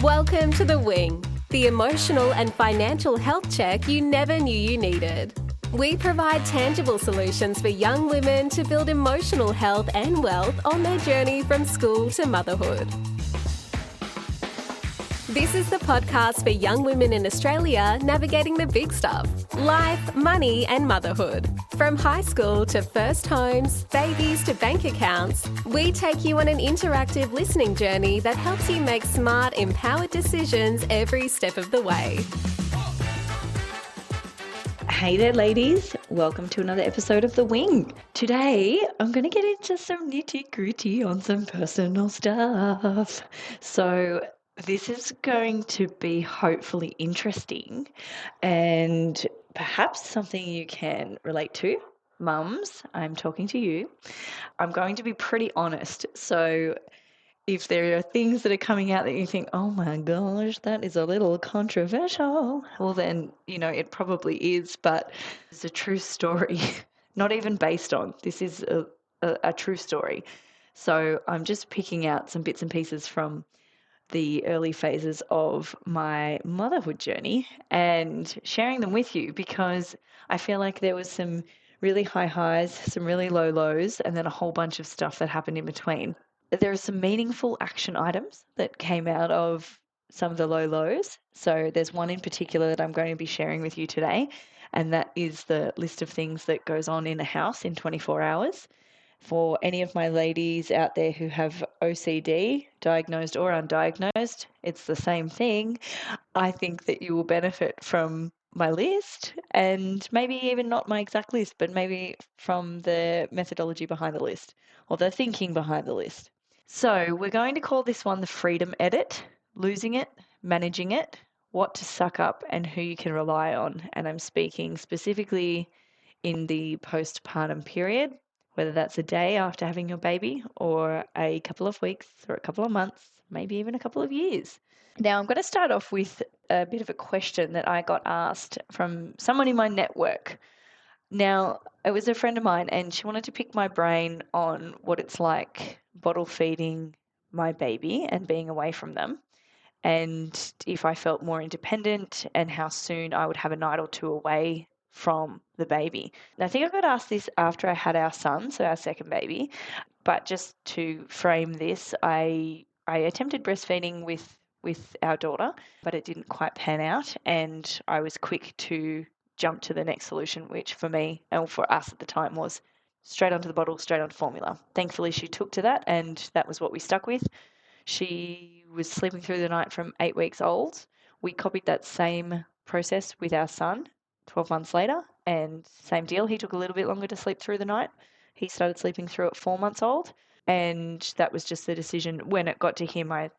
Welcome to The Wing, the emotional and financial health check you never knew you needed. We provide tangible solutions for young women to build emotional health and wealth on their journey from school to motherhood. This is the podcast for young women in Australia navigating the big stuff: life, money, and motherhood. From high school to first homes, babies to bank accounts, we take you on an interactive listening journey that helps you make smart, empowered decisions every step of the way. Hey there, ladies. Welcome to another episode of The Wing. Today, I'm going to get into some nitty-gritty on some personal stuff. So this is going to be hopefully interesting and perhaps something you can relate to. Mums, I'm talking to you. I'm going to be pretty honest. So if there are things that are coming out that you think, oh my gosh, that is a little controversial, well then, it probably is, but it's a true story, not even based on. This is a true story. So I'm just picking out some bits and pieces from the early phases of my motherhood journey and sharing them with you because I feel like there was some really high highs, some really low lows, and then a whole bunch of stuff that happened in between. There are some meaningful action items that came out of some of the low lows. So there's one in particular that I'm going to be sharing with you today, and that is the list of things that goes on in a house in 24 hours. For any of my ladies out there who have OCD, diagnosed or undiagnosed, it's the same thing. I think that you will benefit from my list and maybe even not my exact list, but maybe from the methodology behind the list or the thinking behind the list. So we're going to call this one the freedom edit: losing it, managing it, what to suck up and who you can rely on. And I'm speaking specifically in the postpartum period, whether that's a day after having your baby or a couple of weeks or a couple of months, maybe even a couple of years. Now, I'm going to start off with a bit of a question that I got asked from someone in my network. Now, it was a friend of mine and she wanted to pick my brain on what it's like bottle feeding my baby and being away from them, and if I felt more independent and how soon I would have a night or two away from the baby. And I think I got asked this after I had our son, so our second baby. But just to frame this, I attempted breastfeeding with our daughter, but it didn't quite pan out, and I was quick to jump to the next solution, which for me and for us at the time was straight onto the bottle, straight onto formula. Thankfully, she took to that, and that was what we stuck with. She was sleeping through the night from 8 weeks old. We copied that same process with our son 12 months later, and same deal. He took a little bit longer to sleep through the night. He started sleeping through at 4 months old, and that was just the decision. When it got to him, I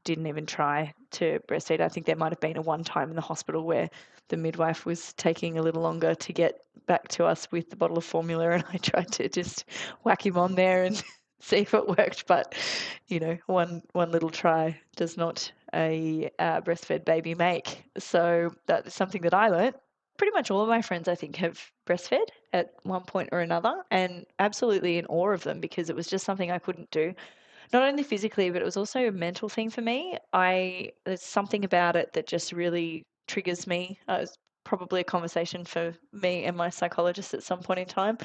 didn't even try to breastfeed. I think there might have been a one time in the hospital where the midwife was taking a little longer to get back to us with the bottle of formula, and I tried to just whack him on there and see if it worked. But one little try does not a breastfed baby make. So that's something that I learnt. Pretty much all of my friends, I think, have breastfed at one point or another, and absolutely in awe of them because it was just something I couldn't do. Not only physically, but it was also a mental thing for me. There's something about it that just really triggers me. It's probably a conversation for me and my psychologist at some point in time,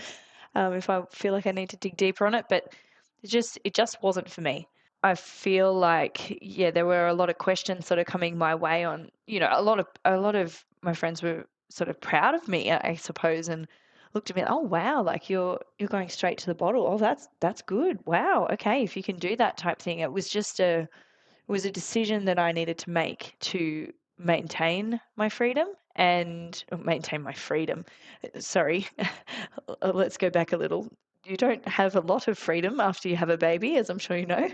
if I feel like I need to dig deeper on it. But it just wasn't for me. I feel like, there were a lot of questions sort of coming my way on, a lot of my friends were sort of proud of me, I suppose, and looked at me, oh wow, like you're going straight to the bottle. Oh, that's good. Wow, okay, if you can do that type thing. It was a decision that I needed to make to maintain my freedom and maintain my freedom. Sorry, let's go back a little. You don't have a lot of freedom after you have a baby, as I'm sure you know.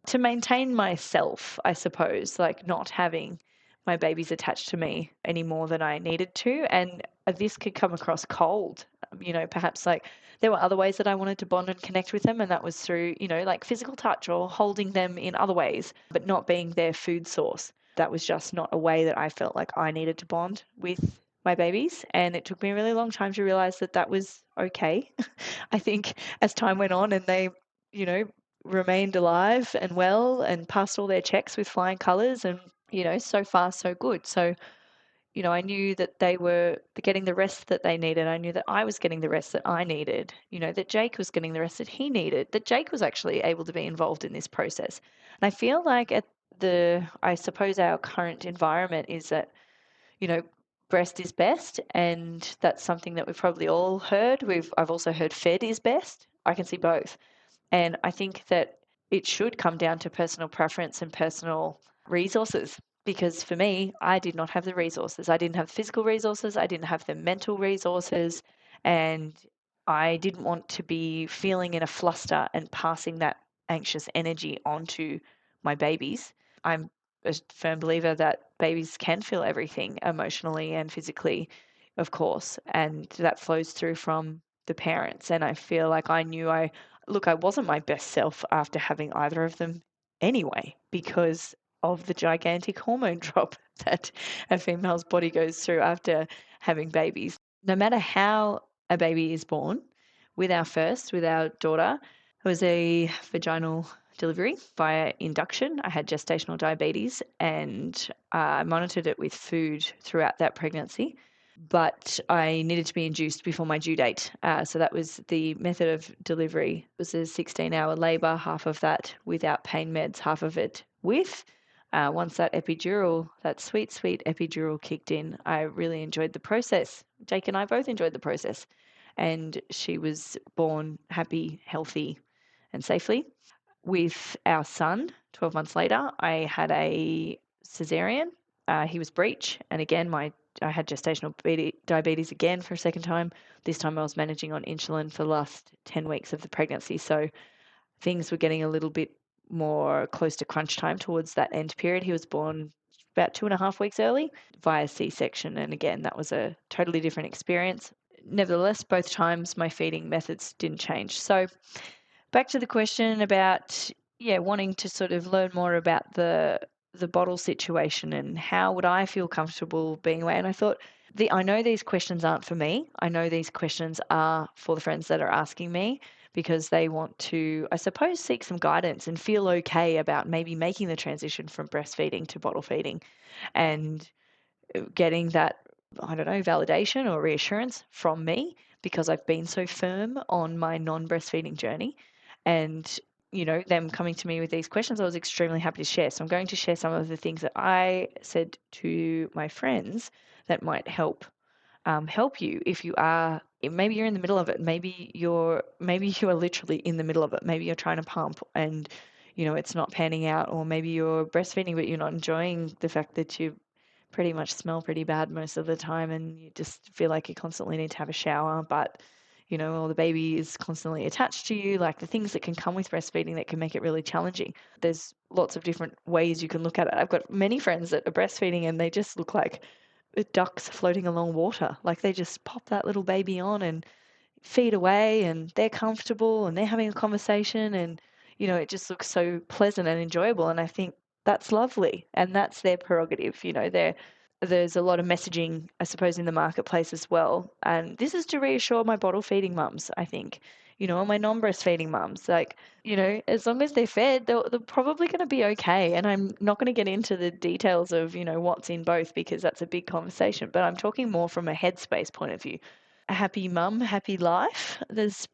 To maintain myself, I suppose, like not having my babies attached to me any more than I needed to. And this could come across cold, perhaps like there were other ways that I wanted to bond and connect with them. And that was through, like physical touch or holding them in other ways, but not being their food source. That was just not a way that I felt like I needed to bond with my babies. And it took me a really long time to realize that that was okay. I think as time went on and they, remained alive and well and passed all their checks with flying colours and so far so good. So, I knew that they were getting the rest that they needed. I knew that I was getting the rest that I needed, that Jake was getting the rest that he needed, that Jake was actually able to be involved in this process. And I feel like I suppose our current environment is that, you know, breast is best, and that's something that we've probably all heard. I've also heard fed is best. I can see both. And I think that it should come down to personal preference and personal resources. Because for me, I did not have the resources. I didn't have the physical resources. I didn't have the mental resources. And I didn't want to be feeling in a fluster and passing that anxious energy onto my babies. I'm a firm believer that babies can feel everything emotionally and physically, of course, and that flows through from the parents. And I feel like I wasn't my best self after having either of them anyway, because of the gigantic hormone drop that a female's body goes through after having babies. No matter how a baby is born, with our daughter, it was a vaginal delivery via induction. I had gestational diabetes, and I monitored it with food throughout that pregnancy, but I needed to be induced before my due date. So that was the method of delivery. It was a 16-hour labour, half of that without pain meds, half of it with. Once that sweet, sweet epidural kicked in, I really enjoyed the process. Jake and I both enjoyed the process. And she was born happy, healthy, and safely. With our son, 12 months later, I had a cesarean. He was breech, and again, I had gestational diabetes again for a second time. This time, I was managing on insulin for the last 10 weeks of the pregnancy, so things were getting a little bit more close to crunch time towards that end period. He was born about 2.5 weeks early via C-section, and again, that was a totally different experience. Nevertheless, both times my feeding methods didn't change. So back to the question about wanting to sort of learn more about the bottle situation and how would I feel comfortable being away. And I thought, I know these questions aren't for me. I know these questions are for the friends that are asking me because they want to, I suppose, seek some guidance and feel okay about maybe making the transition from breastfeeding to bottle feeding and getting that, I don't know, validation or reassurance from me because I've been so firm on my non-breastfeeding journey. And, them coming to me with these questions, I was extremely happy to share. So I'm going to share some of the things that I said to my friends that might help you if you are, maybe you're in the middle of it. Maybe you are literally in the middle of it. Maybe you're trying to pump and, it's not panning out, or maybe you're breastfeeding, but you're not enjoying the fact that you pretty much smell pretty bad most of the time and you just feel like you constantly need to have a shower, but or the baby is constantly attached to you, like the things that can come with breastfeeding that can make it really challenging. There's lots of different ways you can look at it. I've got many friends that are breastfeeding and they just look like ducks floating along water. Like they just pop that little baby on and feed away and they're comfortable and they're having a conversation and it just looks so pleasant and enjoyable, and I think that's lovely and that's their prerogative. There's a lot of messaging, I suppose, in the marketplace as well, and this is to reassure my bottle feeding mums, I think, and my non-breastfeeding mums, like, as long as they're fed, they're probably going to be okay. And I'm not going to get into the details of what's in both because that's a big conversation, but I'm talking more from a headspace point of view. A happy mum, happy life. There's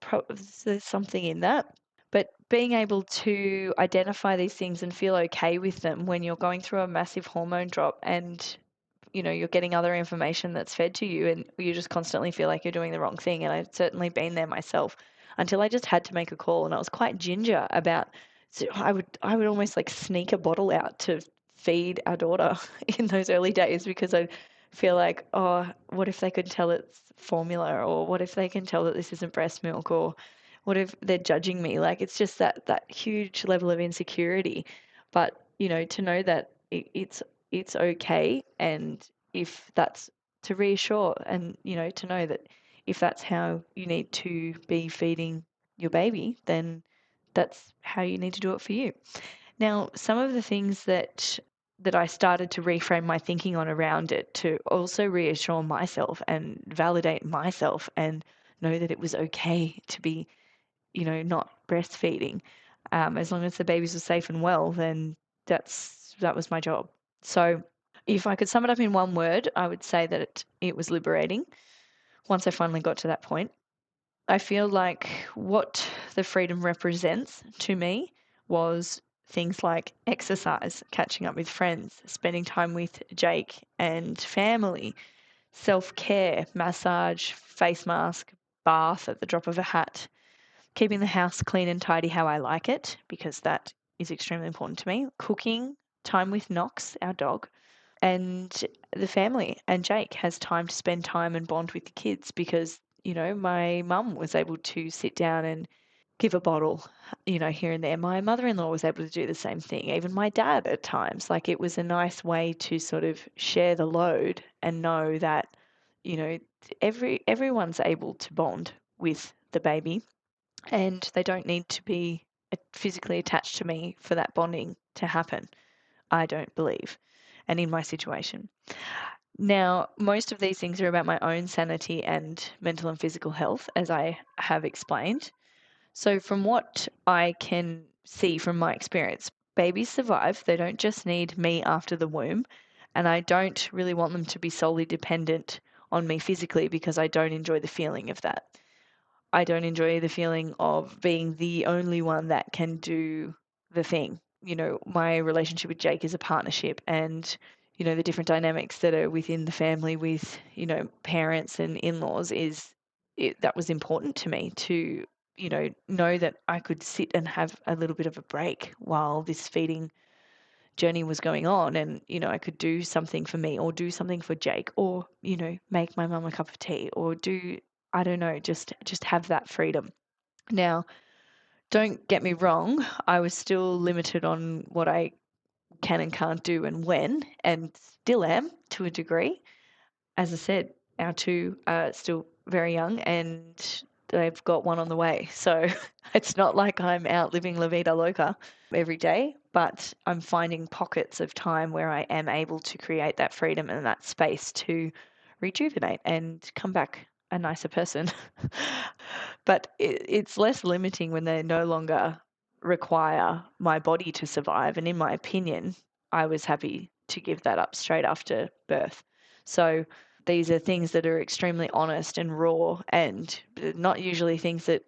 something in that. But being able to identify these things and feel okay with them when you're going through a massive hormone drop and you're getting other information that's fed to you and you just constantly feel like you're doing the wrong thing. And I've certainly been there myself until I just had to make a call, and I was quite ginger about, so I would almost like sneak a bottle out to feed our daughter in those early days because I feel like, oh, what if they could tell it's formula, or what if they can tell that this isn't breast milk, or what if they're judging me? Like it's just that huge level of insecurity. But to know that it's okay, and if that's to reassure, and to know that if that's how you need to be feeding your baby, then that's how you need to do it for you. Now, some of the things that I started to reframe my thinking on around it to also reassure myself and validate myself and know that it was okay to be, not breastfeeding. As long as the babies were safe and well, then that was my job. So if I could sum it up in one word, I would say that it was liberating once I finally got to that point. I feel like what the freedom represents to me was things like exercise, catching up with friends, spending time with Jake and family, self care, massage, face mask, bath at the drop of a hat, keeping the house clean and tidy how I like it, because that is extremely important to me, cooking, time with Knox, our dog, and the family. And Jake has time to spend time and bond with the kids because, my mum was able to sit down and give a bottle, here and there. My mother in law was able to do the same thing, even my dad at times. Like it was a nice way to sort of share the load and know that, you know, everyone's able to bond with the baby and they don't need to be physically attached to me for that bonding to happen. I don't believe. And in my situation. Now, most of these things are about my own sanity and mental and physical health, as I have explained. So, from what I can see from my experience, babies survive. They don't just need me after the womb. And I don't really want them to be solely dependent on me physically because I don't enjoy the feeling of that. I don't enjoy the feeling of being the only one that can do the thing. My relationship with Jake is a partnership, and the different dynamics that are within the family with, parents and in-laws that was important to me to, know that I could sit and have a little bit of a break while this feeding journey was going on, and I could do something for me or do something for Jake or make my mum a cup of tea or do, I don't know, just have that freedom. Now, don't get me wrong, I was still limited on what I can and can't do and when, and still am to a degree. As I said, our two are still very young and they've got one on the way. So it's not like I'm out living La Vida Loca every day, but I'm finding pockets of time where I am able to create that freedom and that space to rejuvenate and come back a nicer person. But it's less limiting when they no longer require my body to survive. And in my opinion, I was happy to give that up straight after birth. So these are things that are extremely honest and raw and not usually things that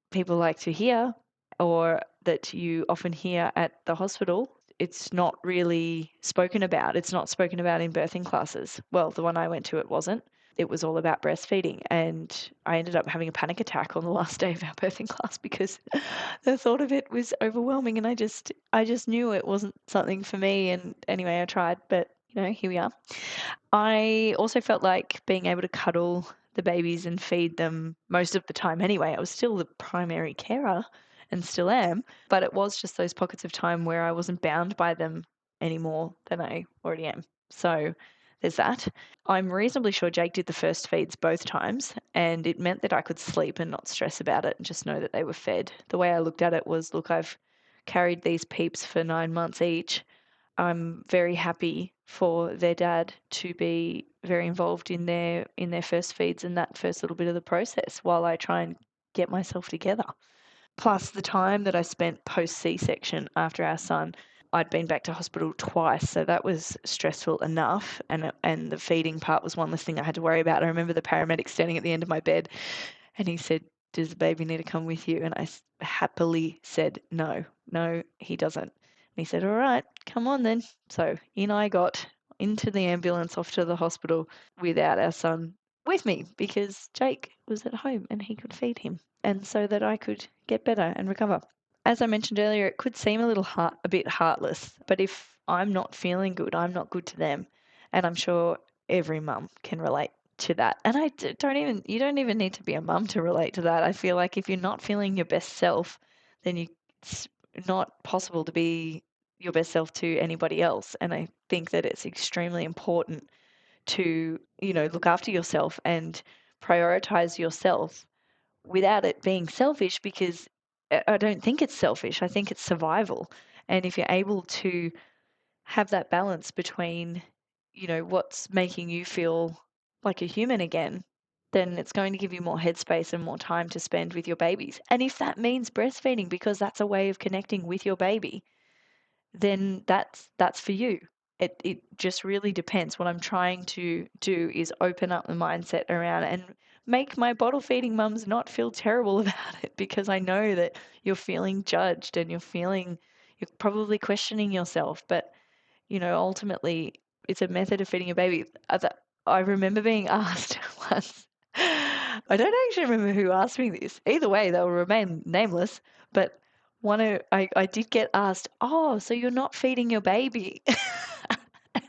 people like to hear or that you often hear at the hospital. It's not really spoken about. It's not spoken about in birthing classes. Well, the one I went to, it wasn't. It was all about breastfeeding. And I ended up having a panic attack on the last day of our birthing class because the thought of it was overwhelming. And I just knew it wasn't something for me. And anyway, I tried, but here we are. I also felt like being able to cuddle the babies and feed them most of the time anyway. I was still the primary carer and still am, but it was just those pockets of time where I wasn't bound by them any more than I already am. So there's that. I'm reasonably sure Jake did the first feeds both times, and it meant that I could sleep and not stress about it and just know that they were fed. The way I looked at it was, look, I've carried these peeps for 9 months each. I'm very happy for their dad to be very involved in their first feeds and that first little bit of the process while I try and get myself together. Plus the time that I spent post C-section after our son, I'd been back to hospital twice, so that was stressful enough. And the feeding part was one less thing I had to worry about. I remember the paramedic standing at the end of my bed, and he said, "Does the baby need to come with you?" And I happily said, "No, no, he doesn't." And he said, "All right, come on then." So in I got into the ambulance off to the hospital without our son with me because Jake was at home and he could feed him, and so that I could get better and recover. As I mentioned earlier, it could seem a bit heartless, but if I'm not feeling good, I'm not good to them. And I'm sure every mum can relate to that. And you don't even need to be a mum to relate to that. I feel like if you're not feeling your best self, then it's not possible to be your best self to anybody else. And I think that it's extremely important to, look after yourself and prioritize yourself without it being selfish, because I don't think it's selfish. I think it's survival. And if you're able to have that balance between, what's making you feel like a human again, then it's going to give you more headspace and more time to spend with your babies. And if that means breastfeeding because that's a way of connecting with your baby, then that's for you. it just really depends. What I'm trying to do is open up the mindset around and make my bottle feeding mums not feel terrible about it, because I know that you're feeling judged and you're probably questioning yourself. But, ultimately it's a method of feeding a baby. I remember being asked once, I don't actually remember who asked me this. Either way, they'll remain nameless. But I did get asked, "Oh, so you're not feeding your baby?" I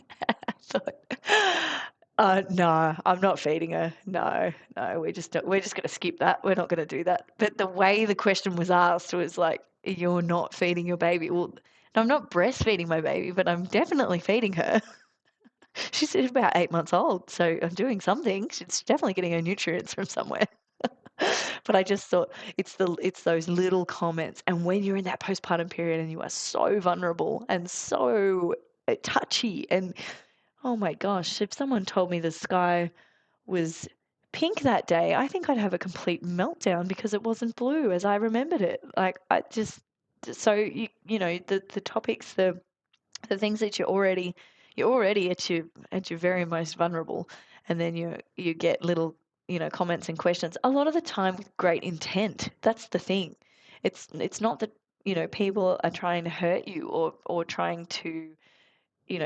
thought, no, I'm not feeding her. No, no, we're just going to skip that. We're not going to do that. But the way the question was asked was like, "You're not feeding your baby." Well, no, I'm not breastfeeding my baby, but I'm definitely feeding her. She's about 8 months old, so I'm doing something. She's definitely getting her nutrients from somewhere. But I just thought it's those little comments. And when you're in that postpartum period and you are so vulnerable and so touchy, and oh my gosh, if someone told me the sky was pink that day, I think I'd have a complete meltdown because it wasn't blue as I remembered it. Like, I just, so the topics, the things that you're already at your very most vulnerable, and then you get little, comments and questions, a lot of the time with great intent. That's the thing. It's not that, people are trying to hurt you or trying to,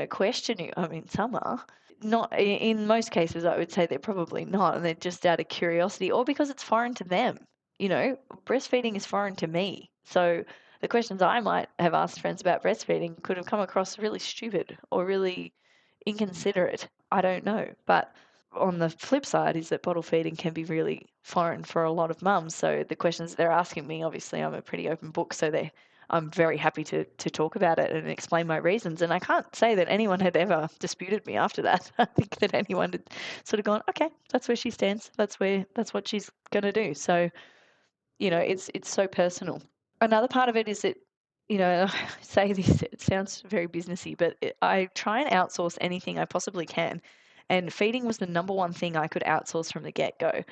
question you. I mean, some are. Not in most cases, I would say they're probably not, and they're just out of curiosity or because it's foreign to them. Breastfeeding is foreign to me. So the questions I might have asked friends about breastfeeding could have come across really stupid or really inconsiderate. I don't know. But on the flip side is that bottle feeding can be really foreign for a lot of mums. So the questions they're asking me, obviously I'm a pretty open book, so I'm very happy to talk about it and explain my reasons. And I can't say that anyone had ever disputed me after that. I think that anyone had sort of gone, okay, that's where she stands. That's what she's going to do. So, it's so personal. Another part of it is that, I say this, it sounds very businessy, but I try and outsource anything I possibly can. And feeding was the number one thing I could outsource from the get-go.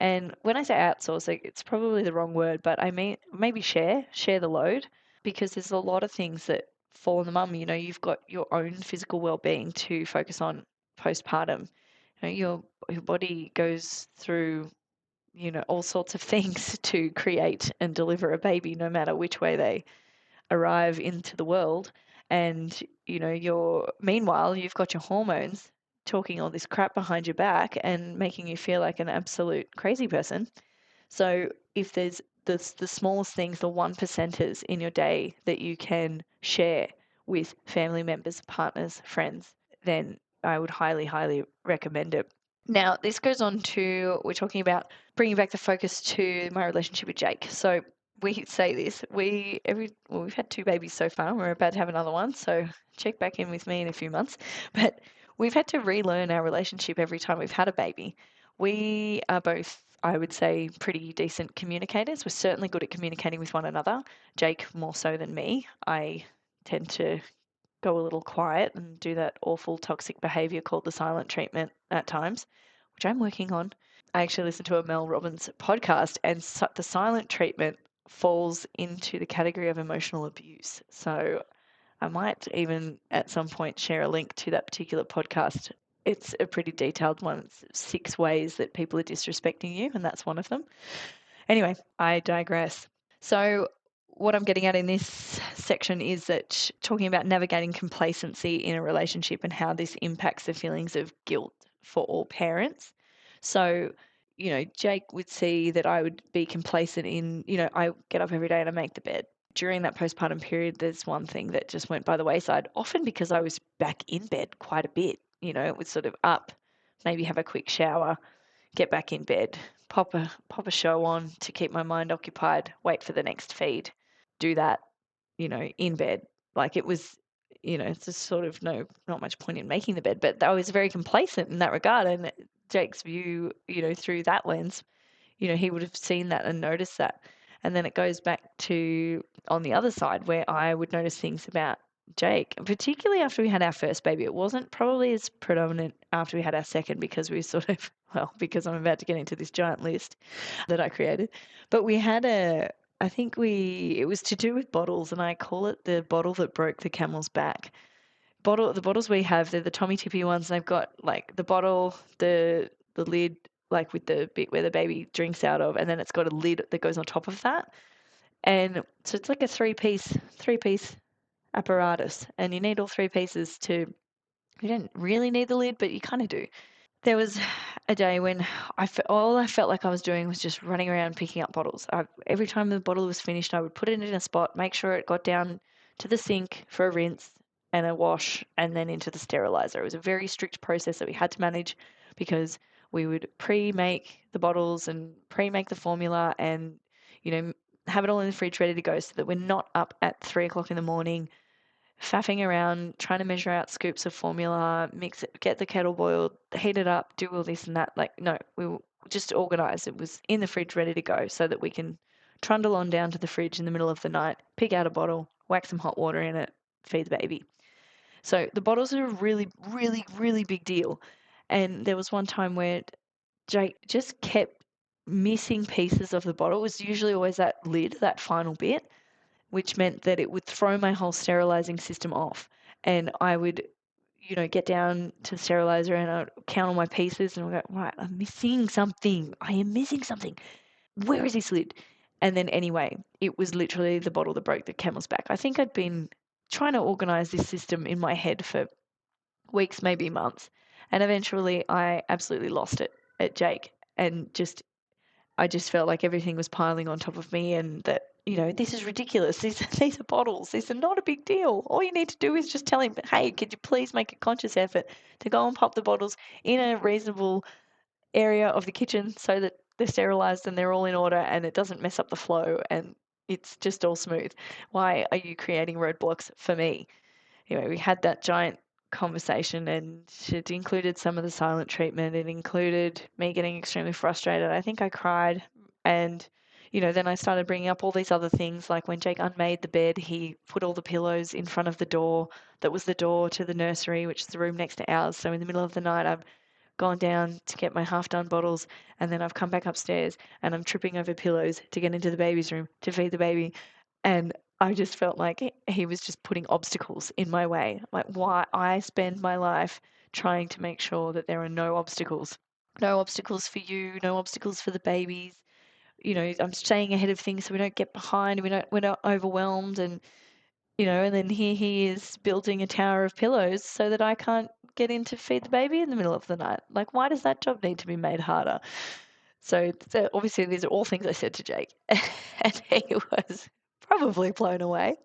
And when I say outsource, it's probably the wrong word, but I mean maybe share the load, because there's a lot of things that fall on the mum. You've got your own physical well-being to focus on postpartum. Your body goes through, all sorts of things to create and deliver a baby, no matter which way they arrive into the world. And, meanwhile, you've got your hormones talking all this crap behind your back and making you feel like an absolute crazy person. So if there's the smallest things, the one percenters in your day that you can share with family members, partners, friends, then I would highly, highly recommend it. Now, this goes on to, we're talking about bringing back the focus to my relationship with Jake. So we say this, we've had 2 babies so far. We're about to have another one, so check back in with me in a few months. But we've had to relearn our relationship every time we've had a baby. We are both, I would say, pretty decent communicators. We're certainly good at communicating with one another. Jake more so than me. I tend to go a little quiet and do that awful toxic behavior called the silent treatment at times, which I'm working on. I actually listened to a Mel Robbins podcast, and the silent treatment falls into the category of emotional abuse. So I might even at some point share a link to that particular podcast. It's a pretty detailed one. It's 6 ways that people are disrespecting you, and that's one of them. Anyway, I digress. So what I'm getting at in this section is that talking about navigating complacency in a relationship and how this impacts the feelings of guilt for all parents. So, Jake would see that I would be complacent in, I get up every day and I make the bed. During that postpartum period, there's one thing that just went by the wayside, often because I was back in bed quite a bit. It was sort of up, maybe have a quick shower, get back in bed, pop a show on to keep my mind occupied, wait for the next feed, do that, in bed. Like, it was, it's just sort of not much point in making the bed, but I was very complacent in that regard. And Jake's view, through that lens, he would have seen that and noticed that. And then it goes back to on the other side where I would notice things about Jake, particularly after we had our first baby. It wasn't probably as predominant after we had our second, because we sort of, because I'm about to get into this giant list that I created. But we had it was to do with bottles, and I call it the bottle that broke the camel's back, the bottles we have, they're the Tommy Tippy ones. They've got like the bottle, the lid, like with the bit where the baby drinks out of, and then it's got a lid that goes on top of that. And so it's like a three piece apparatus, and you need all three pieces to. You don't really need the lid, but you kind of do. There was a day when all I felt like I was doing was just running around picking up bottles. Every time the bottle was finished, I would put it in a spot, make sure it got down to the sink for a rinse and a wash, and then into the sterilizer. It was a very strict process that we had to manage because we would pre-make the bottles and pre-make the formula and, you know, have it all in the fridge ready to go so that we're not up at 3 o'clock in the morning faffing around, trying to measure out scoops of formula, mix it, get the kettle boiled, heat it up, do all this and that. Like, no, we were just organized. It was in the fridge ready to go so that we can trundle on down to the fridge in the middle of the night, pick out a bottle, whack some hot water in it, feed the baby. So the bottles are a really, really, really big deal. And there was one time where Jake just kept missing pieces of the bottle. It was usually always that lid, that final bit, which meant that it would throw my whole sterilizing system off. And I would, get down to the sterilizer and I'd count all my pieces and I'd go, right, I'm missing something. I am missing something. Where is this lid? And then anyway, it was literally the bottle that broke the camel's back. I think I'd been trying to organize this system in my head for weeks, maybe months. And eventually I absolutely lost it at Jake and I just felt like everything was piling on top of me and that, this is ridiculous. These are bottles. These are not a big deal. All you need to do is just tell him, hey, could you please make a conscious effort to go and pop the bottles in a reasonable area of the kitchen so that they're sterilized and they're all in order and it doesn't mess up the flow and it's just all smooth. Why are you creating roadblocks for me? We had that giant conversation and it included some of the silent treatment. It included me getting extremely frustrated. I think I cried and, then I started bringing up all these other things. Like when Jake unmade the bed, he put all the pillows in front of the door that was the door to the nursery, which is the room next to ours. So in the middle of the night, I've gone down to get my half done bottles and then I've come back upstairs and I'm tripping over pillows to get into the baby's room to feed the baby. And I just felt like he was just putting obstacles in my way. Like, why I spend my life trying to make sure that there are no obstacles. No obstacles for you, no obstacles for the babies. I'm staying ahead of things so we don't get behind, we're not overwhelmed and then here he is building a tower of pillows so that I can't get in to feed the baby in the middle of the night. Like, why does that job need to be made harder? So obviously these are all things I said to Jake and he was probably blown away,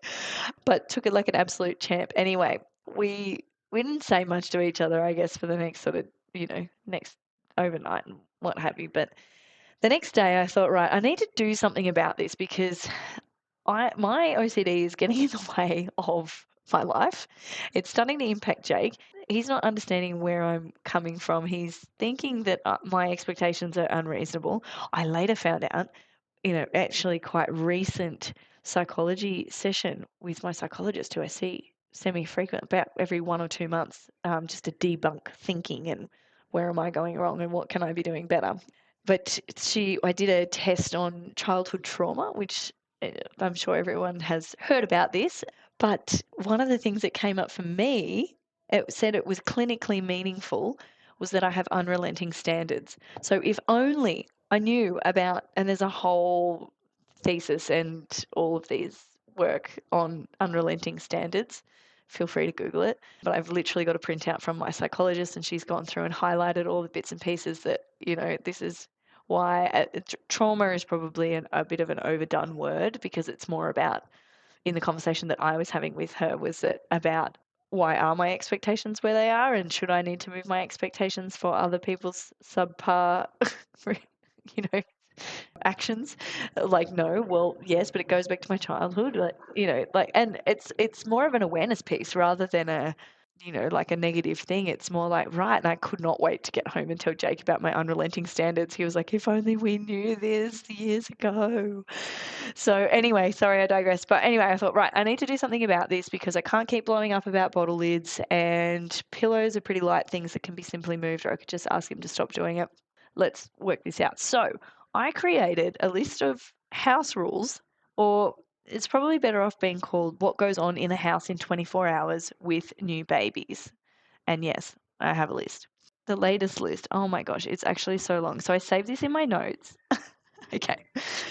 but took it like an absolute champ. Anyway, we didn't say much to each other, I guess, for the next sort of, next overnight and what have you. But the next day I thought, right, I need to do something about this because my OCD is getting in the way of my life. It's starting to impact Jake. He's not understanding where I'm coming from. He's thinking that my expectations are unreasonable. I later found out, actually quite recent psychology session with my psychologist who I see semi-frequent, about every 1 or 2 months, just to debunk thinking and where am I going wrong and what can I be doing better. But I did a test on childhood trauma, which I'm sure everyone has heard about this. But one of the things that came up for me, it said it was clinically meaningful, was that I have unrelenting standards. So if only I knew about, and there's a whole thesis and all of these work on unrelenting standards. Feel free to Google it. But I've literally got a printout from my psychologist, and she's gone through and highlighted all the bits and pieces that, this is why trauma is probably a bit of an overdone word because it's more about, in the conversation that I was having with her, was it about why are my expectations where they are and should I need to move my expectations for other people's subpar, actions? Like, no, well, yes, but it goes back to my childhood, and it's more of an awareness piece rather than like a negative thing. It's more like, right, and I could not wait to get home and tell Jake about my unrelenting standards. He was like, if only we knew this years ago. So anyway, sorry, I digress. But anyway, I thought, right, I need to do something about this because I can't keep blowing up about bottle lids, and pillows are pretty light things that can be simply moved, or I could just ask him to stop doing it. Let's work this out. So I created a list of house rules, or It's probably better off being called What Goes On in a House in 24 Hours with New Babies. And yes, I have a list. The latest list, oh my gosh, it's actually so long. So I saved this in my notes. Okay.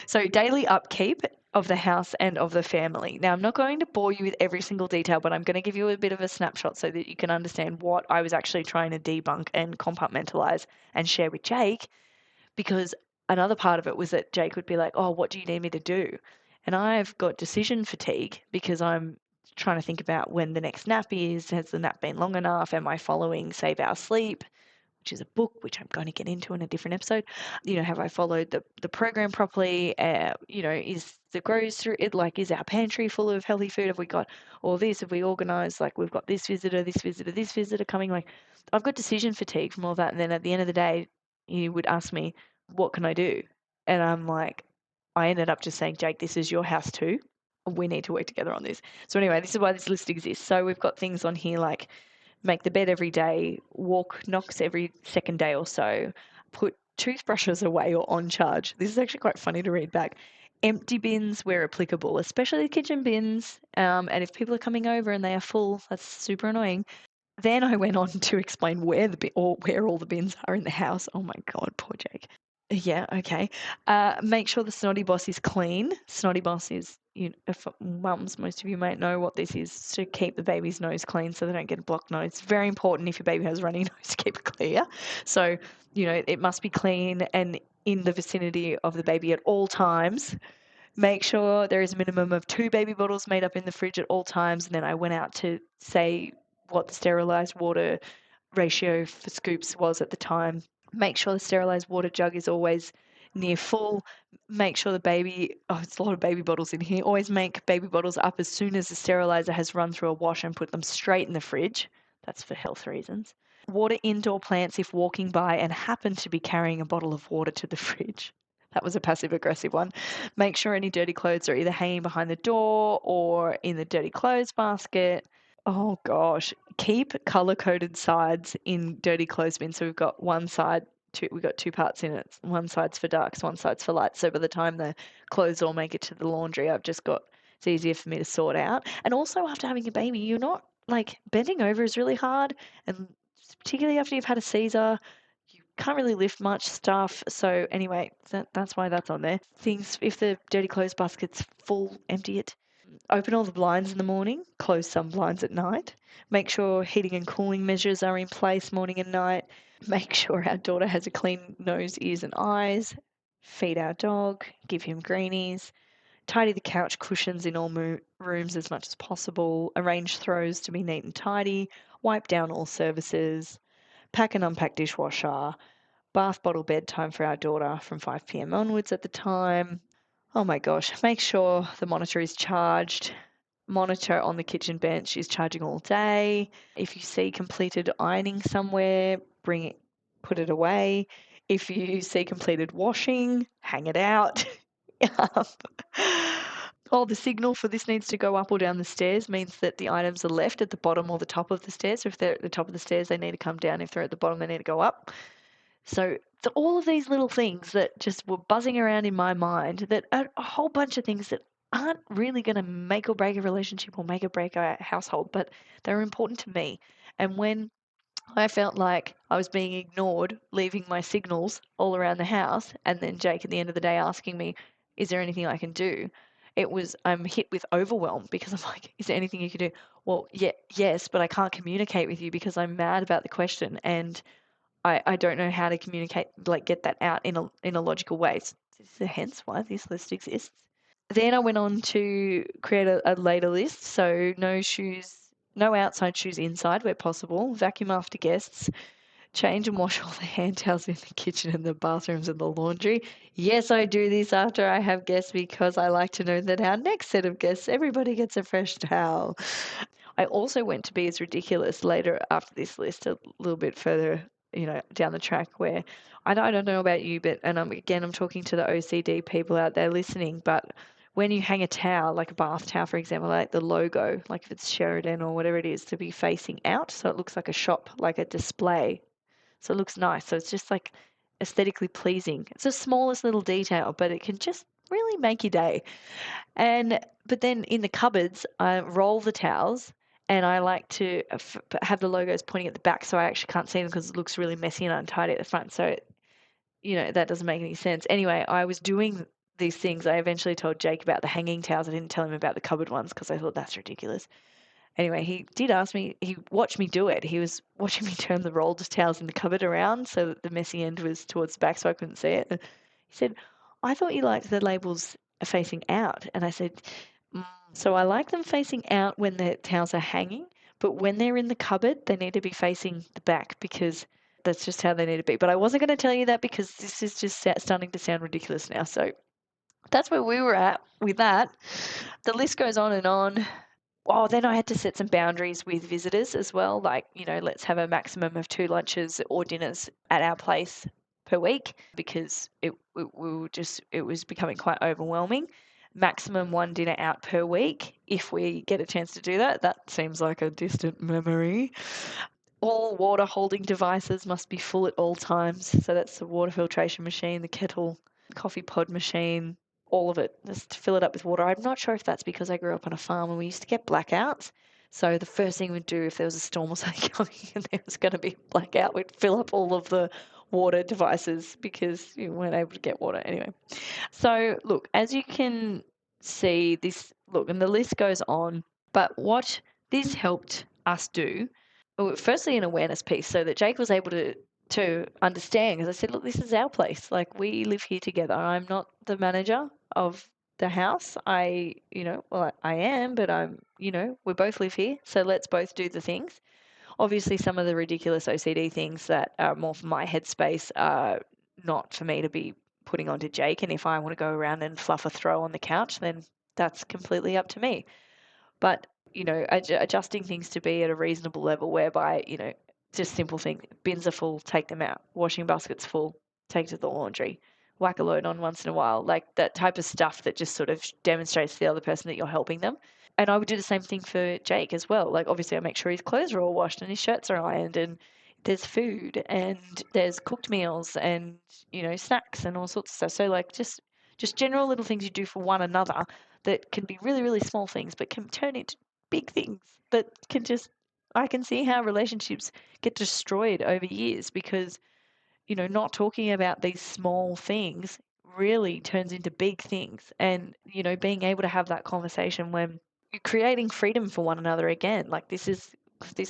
So daily upkeep of the house and of the family. Now, I'm not going to bore you with every single detail, but I'm going to give you a bit of a snapshot so that you can understand what I was actually trying to debunk and compartmentalize and share with Jake. Because another part of it was that Jake would be like, "Oh, what do you need me to do?" And I've got decision fatigue because I'm trying to think about when the next nap is. Has the nap been long enough? Am I following Save Our Sleep, which is a book which I'm going to get into in a different episode? Have I followed the program properly? Is the grows through it, like, is our pantry full of healthy food? Have we got all this? Have we organized, like, we've got this visitor, this visitor, this visitor coming? Like, I've got decision fatigue from all that. And then at the end of the day, he would ask me, what can I do? And I'm like, I ended up just saying, Jake, this is your house too. We need to work together on this. So anyway, this is why this list exists. So we've got things on here like make the bed every day, walk knocks every second day or so, put toothbrushes away or on charge. This is actually quite funny to read back. Empty bins where applicable, especially kitchen bins. And if people are coming over and they are full, that's super annoying. Then I went on to explain where all the bins are in the house. Oh my God, poor Jake. Yeah, okay. Make sure the snotty boss is clean. Snotty boss is, if mums, most of you might know what this is, to keep the baby's nose clean so they don't get a blocked nose. It's very important if your baby has a runny nose to keep it clear. So, it must be clean and in the vicinity of the baby at all times. Make sure there is a minimum of 2 baby bottles made up in the fridge at all times. And then I went out to say what the sterilized water ratio for scoops was at the time. Make sure the sterilized water jug is always near full. Make sure it's a lot of baby bottles in here. Always make baby bottles up as soon as the sterilizer has run through a wash and put them straight in the fridge. That's for health reasons. Water indoor plants if walking by and happen to be carrying a bottle of water to the fridge. That was a passive aggressive one. Make sure any dirty clothes are either hanging behind the door or in the dirty clothes basket. Oh gosh, keep color coded sides in dirty clothes bins. So we've got we've got 2 parts in it. One side's for darks, one side's for lights. So by the time the clothes all make it to the laundry, it's easier for me to sort out. And also after having a baby, you're not like bending over is really hard. And particularly after you've had a Caesar, you can't really lift much stuff. So anyway, that's why that's on there. Things, if the dirty clothes basket's full, empty it. Open all the blinds in the morning, close some blinds at night. Make sure heating and cooling measures are in place morning and night. Make sure our daughter has a clean nose, ears, and eyes. Feed our dog, give him greenies. Tidy the couch cushions in all rooms as much as possible. Arrange throws to be neat and tidy. Wipe down all surfaces. Pack and unpack dishwasher. Bath bottle bedtime for our daughter from 5 p.m. onwards at the time. Oh my gosh, make sure the monitor is charged. Monitor on the kitchen bench is charging all day. If you see completed ironing somewhere, put it away. If you see completed washing, hang it out. Oh, the signal for this needs to go up or down the stairs means that the items are left at the bottom or the top of the stairs. So if they're at the top of the stairs, they need to come down. If they're at the bottom, they need to go up. So all of these little things that just were buzzing around in my mind, that are a whole bunch of things that aren't really going to make or break a relationship or make or break a household, but they're important to me. And when I felt like I was being ignored, leaving my signals all around the house, and then Jake at the end of the day asking me, is there anything I can do? I'm hit with overwhelm because I'm like, is there anything you can do? Well, yeah, yes, but I can't communicate with you because I'm mad about the question and I don't know how to communicate, like get that out in a logical way. So hence why this list exists. Then I went on to create a later list. So no outside shoes inside where possible. Vacuum after guests. Change and wash all the hand towels in the kitchen and the bathrooms and the laundry. Yes, I do this after I have guests because I like to know that our next set of guests, everybody gets a fresh towel. I also went to be as ridiculous later after this list, a little bit further, down the track where I don't know about you, but, and I'm talking to the OCD people out there listening, but when you hang a towel, like a bath towel, for example, like the logo, like if it's Sheridan or whatever it is, to be facing out. So it looks like a shop, like a display. So it looks nice. So it's just like aesthetically pleasing. It's the smallest little detail, but it can just really make your day. But then in the cupboards, I roll the towels and I like to have the logos pointing at the back so I actually can't see them because it looks really messy and untidy at the front. So, that doesn't make any sense. Anyway, I was doing these things. I eventually told Jake about the hanging towels. I didn't tell him about the cupboard ones because I thought that's ridiculous. Anyway, he did ask me, he watched me do it. He was watching me turn the rolled towels in the cupboard around so that the messy end was towards the back so I couldn't see it. And he said, I thought you liked the labels facing out. And I said, so I like them facing out when the towels are hanging, but when they're in the cupboard, they need to be facing the back because that's just how they need to be. But I wasn't going to tell you that because this is just starting to sound ridiculous now. So that's where we were at with that. The list goes on and on. Oh, then I had to set some boundaries with visitors as well. Like, let's have a maximum of 2 lunches or dinners at our place per week because it was becoming quite overwhelming. Maximum 1 dinner out per week if we get a chance to do that. That seems like a distant memory. All water holding devices must be full at all times. So that's the water filtration machine, the kettle, coffee pod machine, all of it, just to fill it up with water. I'm not sure if that's because I grew up on a farm and we used to get blackouts. So the first thing we'd do if there was a storm or something coming and there was going to be a blackout, we'd fill up all of the water devices because you weren't able to get water anyway. So look, as you can see, and the list goes on, but what this helped us do, firstly, an awareness piece so that Jake was able to understand because I said, look, this is our place. Like we live here together. I'm not the manager of the house. I am, but we both live here. So let's both do the things. Obviously, some of the ridiculous OCD things that are more for my headspace are not for me to be putting onto Jake. And if I want to go around and fluff a throw on the couch, then that's completely up to me. But, adjusting things to be at a reasonable level whereby, just simple things. Bins are full, take them out. Washing basket's full, take to the laundry. Whack a load on once in a while. Like that type of stuff that just sort of demonstrates to the other person that you're helping them. And I would do the same thing for Jake as well. Like obviously I make sure his clothes are all washed and his shirts are ironed and there's food and there's cooked meals and, snacks and all sorts of stuff. So like just general little things you do for one another that can be really, really small things, but can turn into big things that I can see how relationships get destroyed over years because, not talking about these small things really turns into big things. And, being able to have that conversation when you're creating freedom for one another again, like this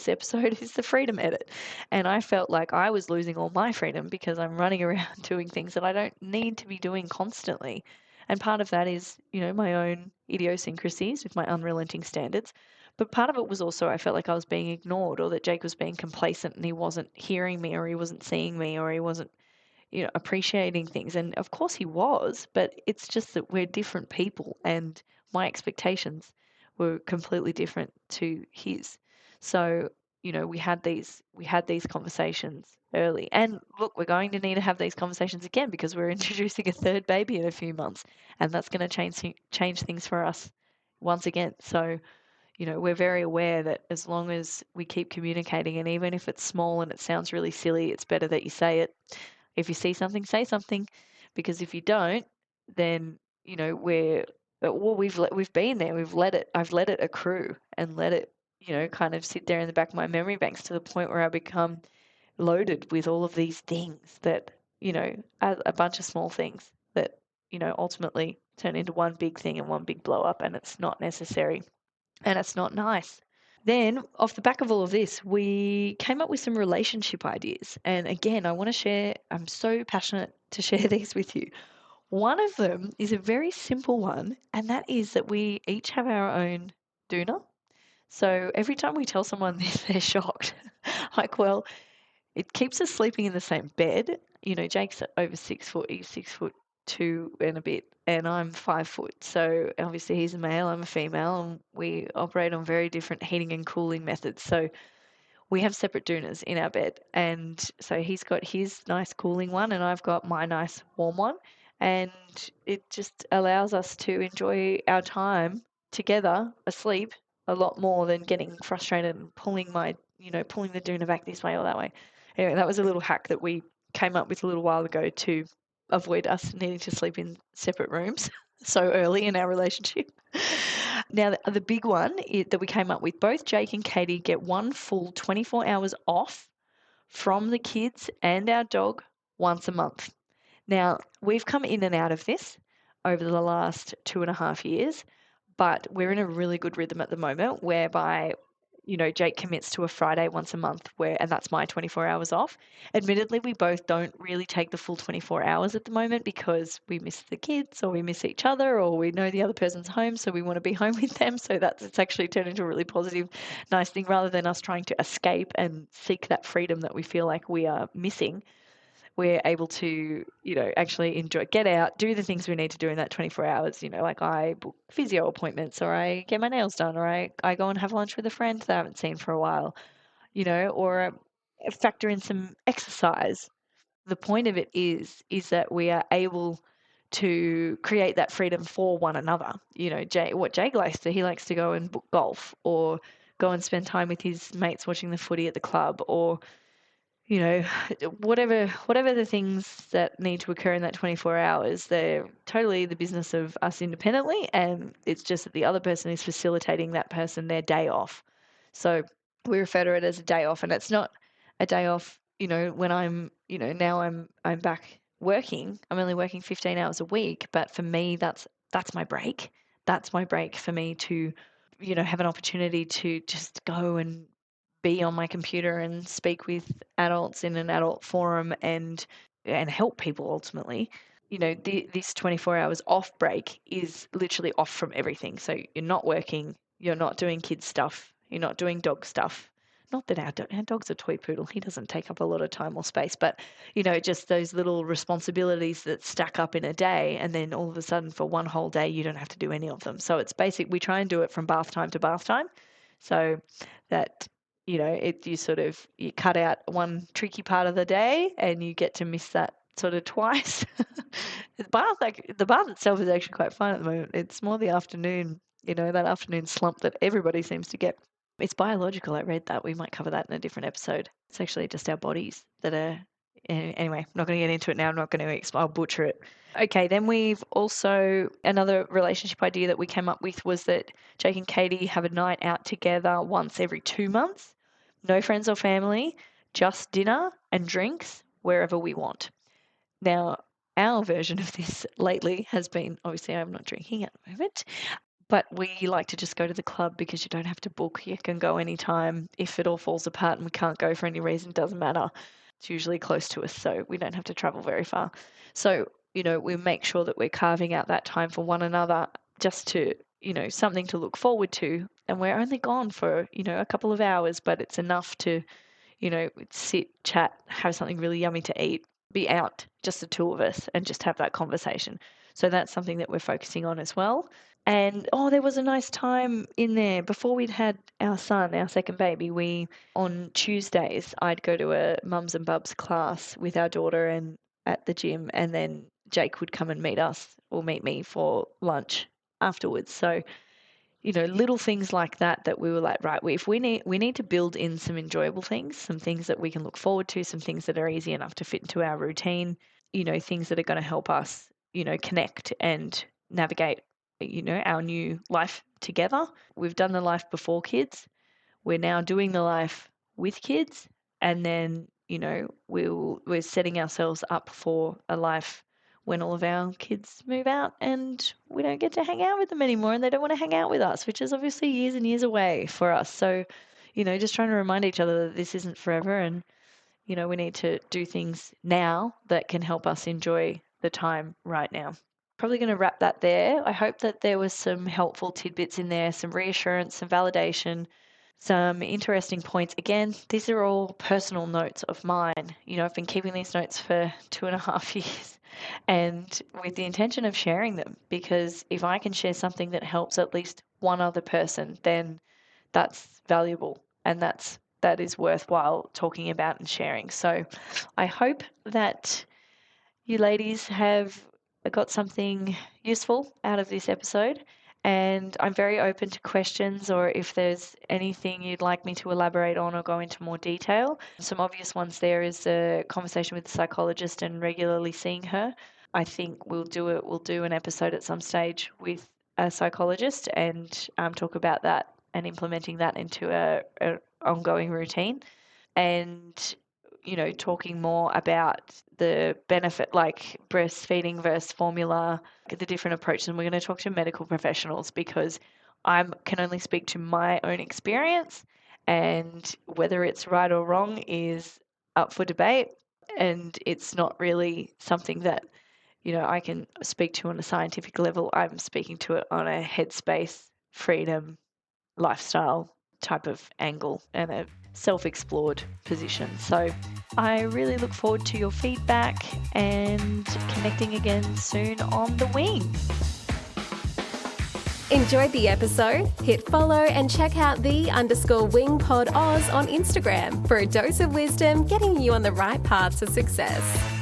episode is the freedom edit. And I felt like I was losing all my freedom because I'm running around doing things that I don't need to be doing constantly. And part of that is, my own idiosyncrasies with my unrelenting standards. But part of it was also I felt like I was being ignored or that Jake was being complacent and he wasn't hearing me or he wasn't seeing me or he wasn't, appreciating things. And of course he was, but it's just that we're different people and my expectations were completely different to his. So, we had these conversations early. And look, we're going to need to have these conversations again because we're introducing a third baby in a few months and that's going to change things for us once again. So, we're very aware that as long as we keep communicating, and even if it's small and it sounds really silly, it's better that you say it. If you see something, say something, because if you don't, then we've been there. I've let it accrue and let it kind of sit there in the back of my memory banks to the point where I become loaded with all of these things that a bunch of small things that ultimately turn into one big thing and one big blow up, and it's not necessary and it's not nice. Then, off the back of all of this, we came up with some relationship ideas. And again, I want to share, I'm so passionate to share these with you. One of them is a very simple one, and that is that we each have our own doona. So every time we tell someone this, they're shocked. Like, well, it keeps us sleeping in the same bed. Jake's over 6 foot, he's 6'2" and a bit, and I'm 5 foot. So obviously he's a male, I'm a female, and we operate on very different heating and cooling methods. So we have separate doonas in our bed. And so he's got his nice cooling one, and I've got my nice warm one. And it just allows us to enjoy our time together asleep a lot more than getting frustrated and pulling the doona back this way or that way. Anyway, that was a little hack that we came up with a little while ago to avoid us needing to sleep in separate rooms. so early in our relationship. Now, the big one that we came up with, both Jake and Katey get one full 24 hours off from the kids and our dog once a month. Now, we've come in and out of this over the last 2.5 years, but we're in a really good rhythm at the moment whereby, Jake commits to a Friday once a month and that's my 24 hours off. Admittedly, we both don't really take the full 24 hours at the moment because we miss the kids or we miss each other or we know the other person's home, so we want to be home with them. So it's actually turned into a really positive, nice thing rather than us trying to escape and seek that freedom that we feel like we are missing. We're able to, actually enjoy, get out, do the things we need to do in that 24 hours. Like I book physio appointments or I get my nails done or I go and have lunch with a friend that I haven't seen for a while, or factor in some exercise. The point of it is that we are able to create that freedom for one another. What Jake likes to, he likes to go and book golf or go and spend time with his mates watching the footy at the club or you know, whatever the things that need to occur in that 24 hours, they're totally the business of us independently, and it's just that the other person is facilitating that person their day off. So we refer to it as a day off, and it's not a day off, when I'm, now I'm back working. I'm only working 15 hours a week, but for me that's my break. That's my break for me to have an opportunity to just go and be on my computer and speak with adults in an adult forum and help people ultimately. This 24 hours off break is literally off from everything. So you're not working, you're not doing kids stuff, you're not doing dog stuff. Not that our dog's a toy poodle. He doesn't take up a lot of time or space, but just those little responsibilities that stack up in a day, and then all of a sudden for one whole day you don't have to do any of them. So it's basic. We try and do it from bath time to bath time, so that you cut out one tricky part of the day and you get to miss that sort of twice. The bath itself is actually quite fun at the moment. It's more the afternoon, that afternoon slump that everybody seems to get. It's biological. I read that. We might cover that in a different episode. It's actually just our bodies that are. Anyway, I'm not going to get into it now. I'm not going to. I'll butcher it. Okay, then we've also, another relationship idea that we came up with was that Jake and Katey have a night out together once every 2 months. No friends or family, just dinner and drinks wherever we want. Now, our version of this lately has been, obviously I'm not drinking at the moment, but we like to just go to the club because you don't have to book. You can go anytime. If it all falls apart and we can't go for any reason, it doesn't matter. It's usually close to us, so we don't have to travel very far. So, we make sure that we're carving out that time for one another just to, something to look forward to. And we're only gone for, a couple of hours, but it's enough to, sit, chat, have something really yummy to eat, be out, just the two of us, and just have that conversation. So that's something that we're focusing on as well. And there was a nice time in there before we'd had our son, our second baby. On Tuesdays, I'd go to a mums and bubs class with our daughter and at the gym, and then Jake would come and meet us or meet me for lunch afterwards. So, little things like that we were like, right, we need to build in some enjoyable things, some things that we can look forward to, some things that are easy enough to fit into our routine, things that are going to help us, connect and navigate, our new life together. We've done the life before kids. We're now doing the life with kids, and then, we're setting ourselves up for a life when all of our kids move out and we don't get to hang out with them anymore and they don't want to hang out with us, which is obviously years and years away for us. So, just trying to remind each other that this isn't forever and, we need to do things now that can help us enjoy the time right now. Probably going to wrap that there. I hope that there was some helpful tidbits in there, some reassurance, some validation, some interesting points. Again, these are all personal notes of mine. I've been keeping these notes for 2.5 years and with the intention of sharing them, because if I can share something that helps at least one other person, then that's valuable and that is worthwhile talking about and sharing. So I hope that you ladies have got something useful out of this episode. And I'm very open to questions, or if there's anything you'd like me to elaborate on or go into more detail. Some obvious ones there is a conversation with the psychologist and regularly seeing her. I think we'll do an episode at some stage with a psychologist and talk about that and implementing that into a ongoing routine. And talking more about the benefit, like breastfeeding versus formula, the different approaches. And we're going to talk to medical professionals because I can only speak to my own experience, and whether it's right or wrong is up for debate. And it's not really something that, I can speak to on a scientific level. I'm speaking to it on a headspace, freedom, lifestyle type of angle and a self-explored position. So I really look forward to your feedback and connecting again soon on the wing. Enjoyed the episode? Hit follow and check out _wingpod Oz on Instagram for a dose of wisdom getting you on the right path to success.